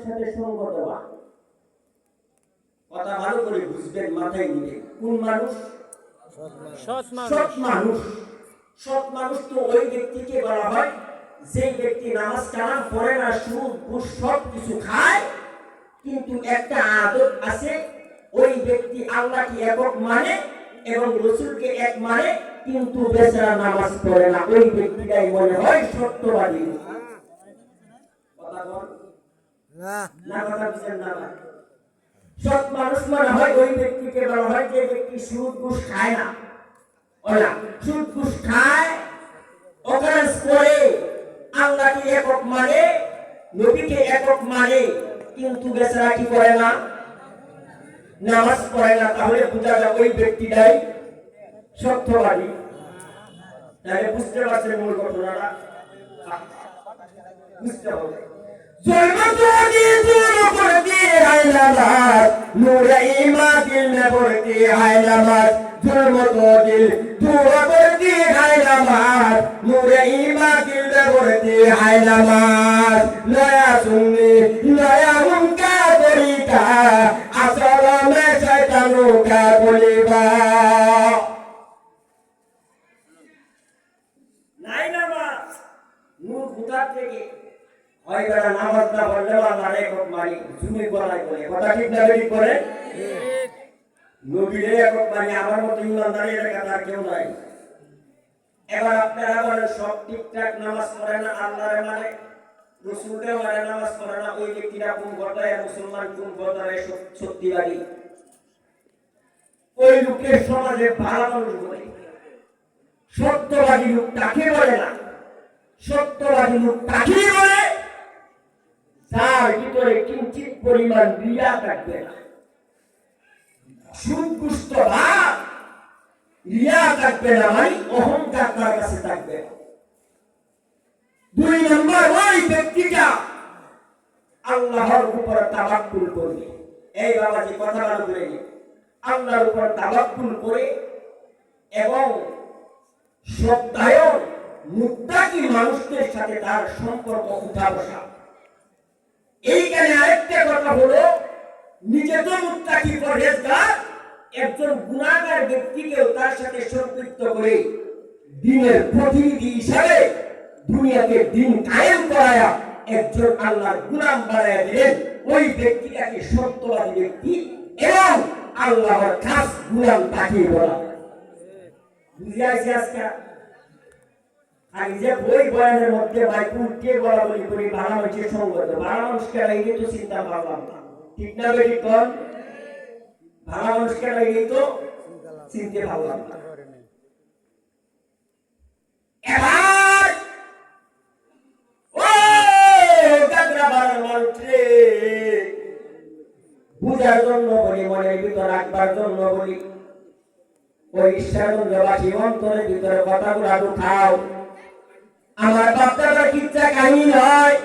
সাথে সঙ্গ দেওয়া। কথা ভালো করে বুঝবেন, মাথায় নিয়ে। কোন মানুষ? সৎ মানুষ। সৎ মানুষ তো ওই ব্যক্তিকে বলা হয় যে ব্যক্তি নামাজ কালাম পড়ে না, সুদ ঘুষ সব কিছু খায়, কিন্তু একটা আদত আছে, ওই ব্যক্তি আল্লাহকে একক মানে এবং রাসূলকে এক মানে, কিন্তু বেচারা নামাজ পড়ে না। ওই ব্যক্তিটাই মনে হয় সত্যবাদী। কথা বল না, কথা বুঝেন না? সৎ মানুষ মনে হয় ওই ব্যক্তিকে বলা হয় যে ব্যক্তি সুদ ঘুষ খায় না। ওরা সুদ ঘুষ খায়, অকারেন্স করে, আল্লাহকে একক মানে, নবীকে একক মানে, কিন্তু বেচারা কি করে না? নামাজ পড়ে না। তাহলে বোঝা যায় ওই ব্যক্তিটাই সত্যবাদী। তাহলে বুঝতে পারছেন মূল ঘটনাটা? বুঝতে হবে। নূরে ঈমান দিল में बढ़ती है नमाज, जुल्म को दिल दूर करती है नमाज, नूरे ईमान दिल में बढ़ती है नमाज। नया सुन्नी नया उनका तरीका, असल में शैतानों का बोलीबा। नहीं नमाज नूर खुदा থেকে হয় বেলা নামাজ না পড়লে আল্লাহর একক মানি জুমি গলায় বলে। কথা ঠিক না ঠিক করে? ঠিক। নবীর একক মানি আমার মতো ইমানদারের কথা কেউ নাই। এবার আপনারা বলেন সব ঠিকঠাক নামাজ পড়ে না, আল্লাহর মানে, রাসূলের মানে নামাজ পড়ে না, ওই ব্যক্তিরা কোন ঘটায় মুসলমান, কোন ঘটায় সত্যবাদী? ওই লোকের সমাজে ভালো মানুষ বলে। সত্যবাদী লোক তাকে বলে না। সত্যবাদী লোক তাকে বলে যার ভিতরে কিঞ্চিত পরিমাণ রিয়া থাকবে না, সুদগুষ্ট ভাব, রিয়া থাকবে না, মানে অহংকার তার কাছে থাকবে না। দুই নম্বর, ওই ব্যক্তিটা আল্লাহর উপর তাওয়াক্কুল করবে। এই বাবাজি কথা ভালো করে নিন। আল্লাহর উপর তাওয়াক্কুল করে এবং সত্যায়ন মুত্তাকি মানুষদের সাথে তার সম্পর্ক উঠা বসা। এইখানে আরেকটা কথা হলো, নিজে তো মুত্তাকি পরহেজগার, একজন গুনাহগার ব্যক্তিকেও তার সাথে সম্পৃক্ত করে দ্বীনের প্রতিনিধি হিসাবে দুনিয়াতে দ্বীন কায়েম করায়া একজন আল্লাহর গোলাম বানায়া দিলেন। ওই ব্যক্তিটাকে সত্যবাদী ব্যক্তি এবং আল্লাহর খাস গোলাম তাকে বলা। বুঝে আসছে আজকে? আর যে বই বয়ানের মধ্যে বাইকুল কে বলা বলি করি, ভালো মানুষের সঙ্গত, ভালো মানুষকে লাগিয়ে তো চিন্তা পারলাম না। ঠিক না বেটি কন? ভালো মানুষকে লাগিয়ে তো চিনতে পারলাম না। এবার ও গাগরা বাড়ার মানুষে বুঝার জন্য বলি, মনের ভিতর রাখবার জন্য বলি, ওই ঈশ্বরগঞ্জবাসী অন্তরের ভিতরে কথাগুলো ঢুকাও। আমার বাচ্চাটা কিচ্ছা কাহিনী নয়।